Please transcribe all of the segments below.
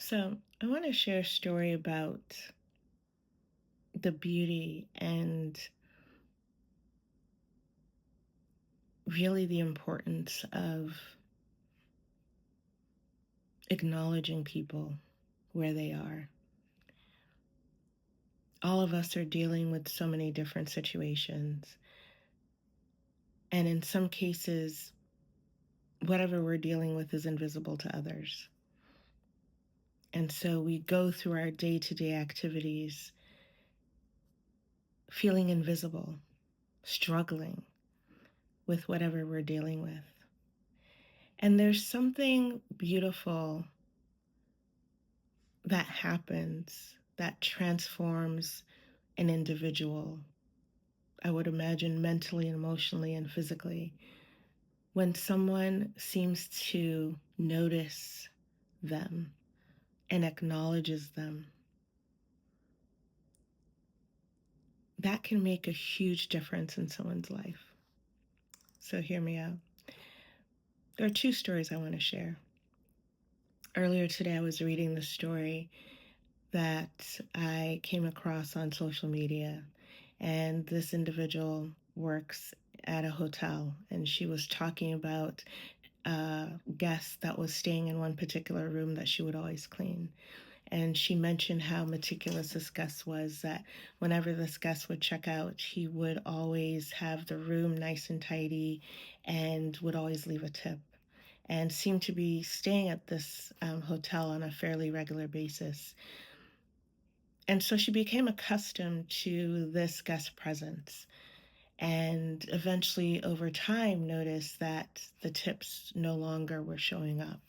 So, I want to share a story about the beauty and really the importance of acknowledging people where they are. All of us are dealing with so many different situations. And in some cases, whatever we're dealing with is invisible to others. And so we go through our day to day activities feeling invisible, struggling with whatever we're dealing with. And there's something beautiful that happens that transforms an individual, I would imagine mentally, emotionally, and physically, when someone seems to notice them and acknowledges them. That can make a huge difference in someone's life. So hear me out. There are two stories I want to share. Earlier today, I was reading the story that I came across on social media. And this individual works at a hotel, and she was talking about a guest that was staying in one particular room that she would always clean. And she mentioned how meticulous this guest was, that whenever this guest would check out, he would always have the room nice and tidy and would always leave a tip and seemed to be staying at this hotel on a fairly regular basis. And so she became accustomed to this guest presence and eventually, over time, noticed that the tips no longer were showing up.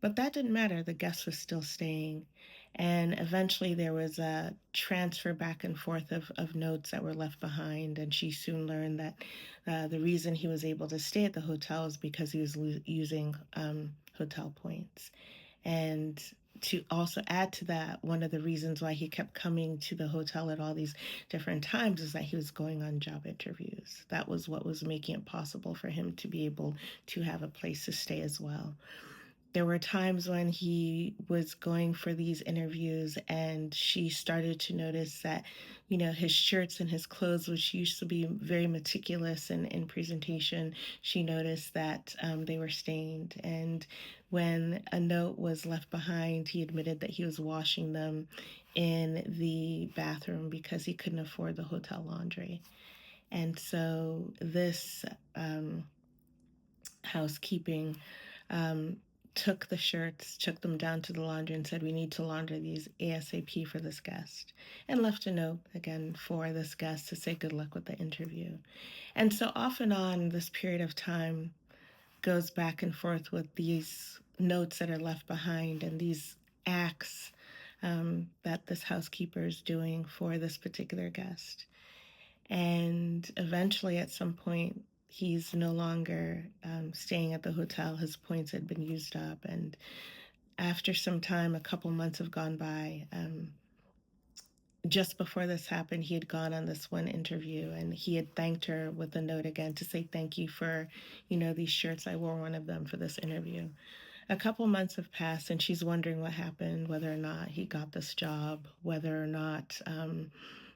But that didn't matter. The guest was still staying. And eventually, there was a transfer back and forth of notes that were left behind. And she soon learned that the reason he was able to stay at the hotel is because he was using hotel points. And to also add to that, one of the reasons why he kept coming to the hotel at all these different times is that he was going on job interviews. That was what was making it possible for him to be able to have a place to stay as well. There were times when he was going for these interviews and she started to notice that, his shirts and his clothes, which used to be very meticulous in presentation, she noticed that they were stained. And when a note was left behind, he admitted that he was washing them in the bathroom because he couldn't afford the hotel laundry. And so this housekeeping um, took the shirts, took them down to the laundry and said, "We need to launder these ASAP for this guest," and left a note again for this guest to say good luck with the interview. And so off and on, this period of time goes back and forth with these notes that are left behind and these acts that this housekeeper is doing for this particular guest. And eventually, at some point, he's no longer staying at the hotel. His points had been used up. And after some time, a couple months have gone by. Just before this happened, he had gone on this one interview and he had thanked her with a note again to say thank you for, these shirts. I wore one of them for this interview. A couple months have passed and she's wondering what happened, whether or not he got this job, whether or not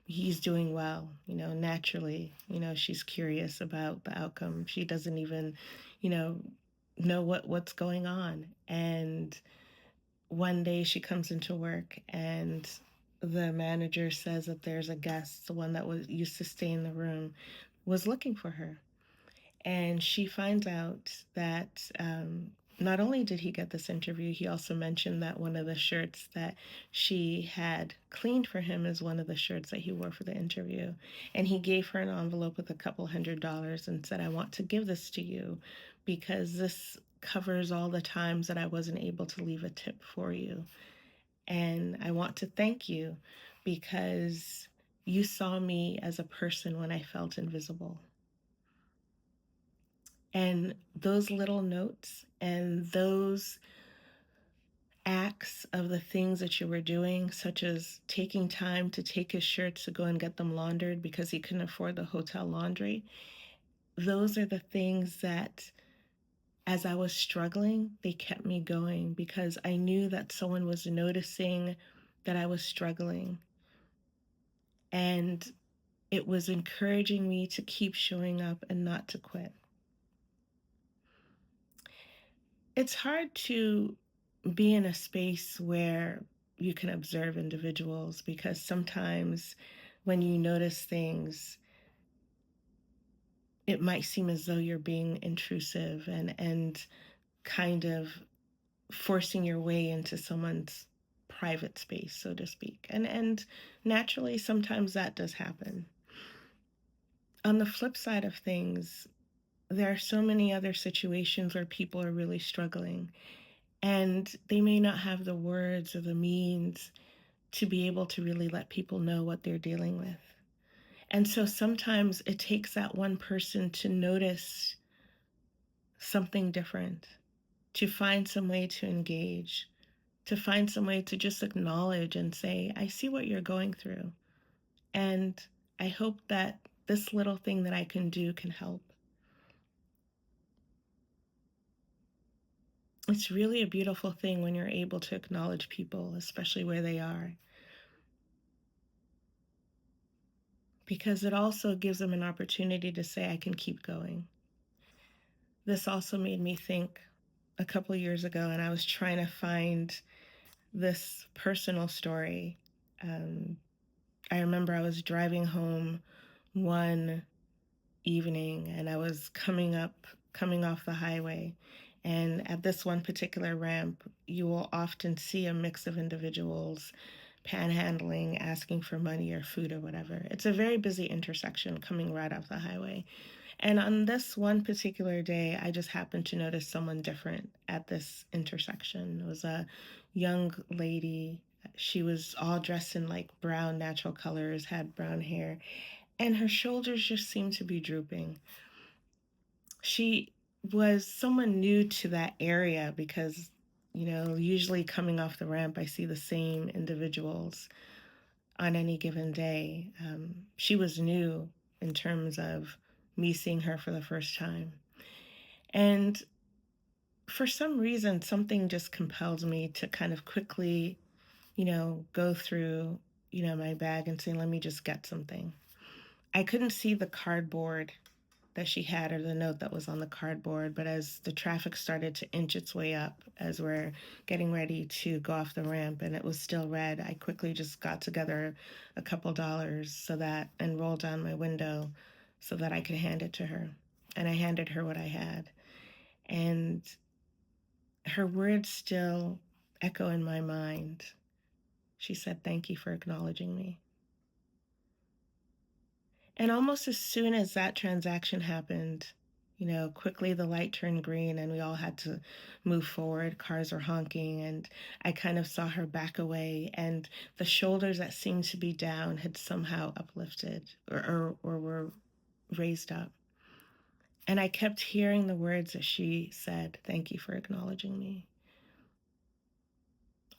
he's doing well, naturally. She's curious about the outcome. She doesn't even, you know what's going on. And one day she comes into work and the manager says that there's a guest, the one that was used to stay in the room, was looking for her. And she finds out that not only did he get this interview, he also mentioned that one of the shirts that she had cleaned for him is one of the shirts that he wore for the interview. And he gave her an envelope with a couple $100 and said, "I want to give this to you because this covers all the times that I wasn't able to leave a tip for you. And I want to thank you because you saw me as a person when I felt invisible." And those little notes and those acts of the things that you were doing, such as taking time to take his shirts to go and get them laundered because he couldn't afford the hotel laundry, those are the things that as I was struggling, they kept me going because I knew that someone was noticing that I was struggling. And it was encouraging me to keep showing up and not to quit. It's hard to be in a space where you can observe individuals because sometimes when you notice things, it might seem as though you're being intrusive and kind of forcing your way into someone's private space, so to speak. And naturally sometimes that does happen. On the flip side of things, there are so many other situations where people are really struggling and they may not have the words or the means to be able to really let people know what they're dealing with. And so sometimes it takes that one person to notice something different, to find some way to engage, to find some way to just acknowledge and say, I see what you're going through. And I hope that this little thing that I can do can help. It's really a beautiful thing when you're able to acknowledge people, especially where they are, because it also gives them an opportunity to say, I can keep going. This also made me think a couple years ago, and I was trying to find this personal story. Um, I remember I was driving home one evening and I was coming off the highway. And at this one particular ramp, you will often see a mix of individuals panhandling, asking for money or food or whatever. It's a very busy intersection coming right off the highway. And on this one particular day, I just happened to notice someone different at this intersection. It was a young lady. She was all dressed in like brown natural colors, had brown hair, and her shoulders just seemed to be drooping. She was someone new to that area because, usually coming off the ramp, I see the same individuals on any given day. She was new in terms of me seeing her for the first time. And for some reason, something just compelled me to kind of quickly, go through, my bag and say, let me just get something. I couldn't see the cardboard that she had or the note that was on the cardboard, but as the traffic started to inch its way up as we're getting ready to go off the ramp and it was still red, I quickly just got together a couple dollars and rolled down my window so that I could hand it to her. And I handed her what I had. And her words still echo in my mind. She said, "Thank you for acknowledging me." And almost as soon as that transaction happened, quickly the light turned green and we all had to move forward. Cars were honking, and I kind of saw her back away, and the shoulders that seemed to be down had somehow uplifted or were raised up. And I kept hearing the words that she said, "Thank you for acknowledging me."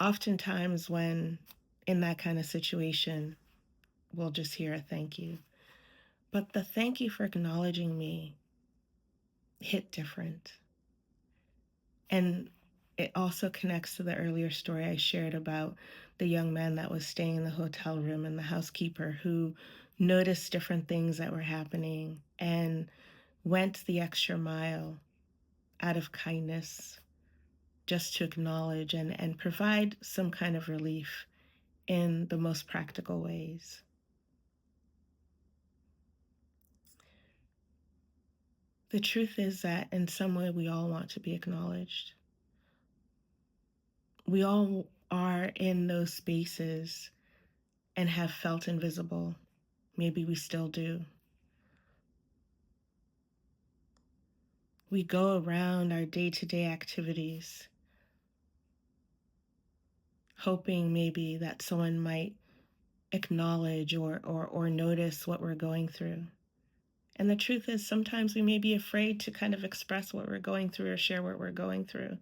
Oftentimes, when in that kind of situation, we'll just hear a thank you. But the thank you for acknowledging me hit different. And it also connects to the earlier story I shared about the young man that was staying in the hotel room and the housekeeper who noticed different things that were happening and went the extra mile out of kindness just to acknowledge and provide some kind of relief in the most practical ways. The truth is that in some way we all want to be acknowledged. We all are in those spaces and have felt invisible. Maybe we still do. We go around our day-to-day activities hoping maybe that someone might acknowledge or notice what we're going through. And the truth is sometimes we may be afraid to kind of express what we're going through or share what we're going through.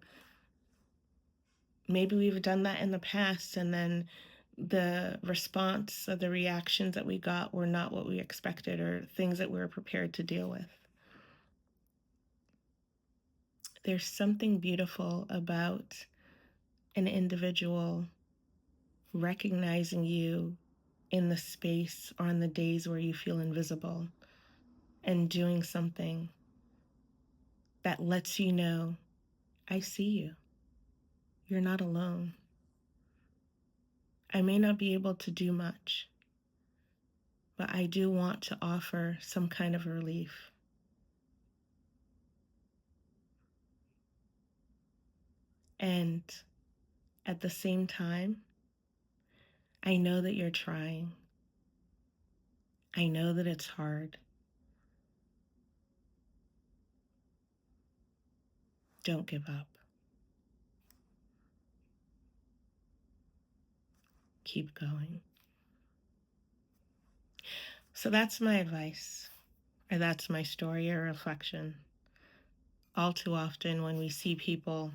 Maybe we've done that in the past and then the response or the reactions that we got were not what we expected or things that we were prepared to deal with. There's something beautiful about an individual recognizing you in the space or on the days where you feel invisible and doing something that lets you know, I see you. You're not alone. I may not be able to do much, but I do want to offer some kind of relief. And at the same time, I know that you're trying. I know that it's hard. Don't give up. Keep going. So that's my advice, or that's my story or reflection. All too often, when we see people,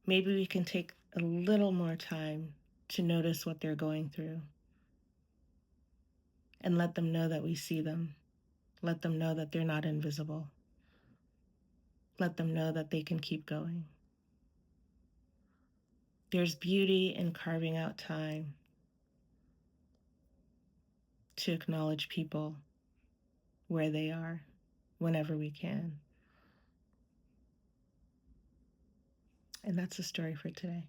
maybe we can take a little more time to notice what they're going through and let them know that we see them. Let them know that they're not invisible. Let them know that they can keep going. There's beauty in carving out time to acknowledge people where they are whenever we can. And that's the story for today.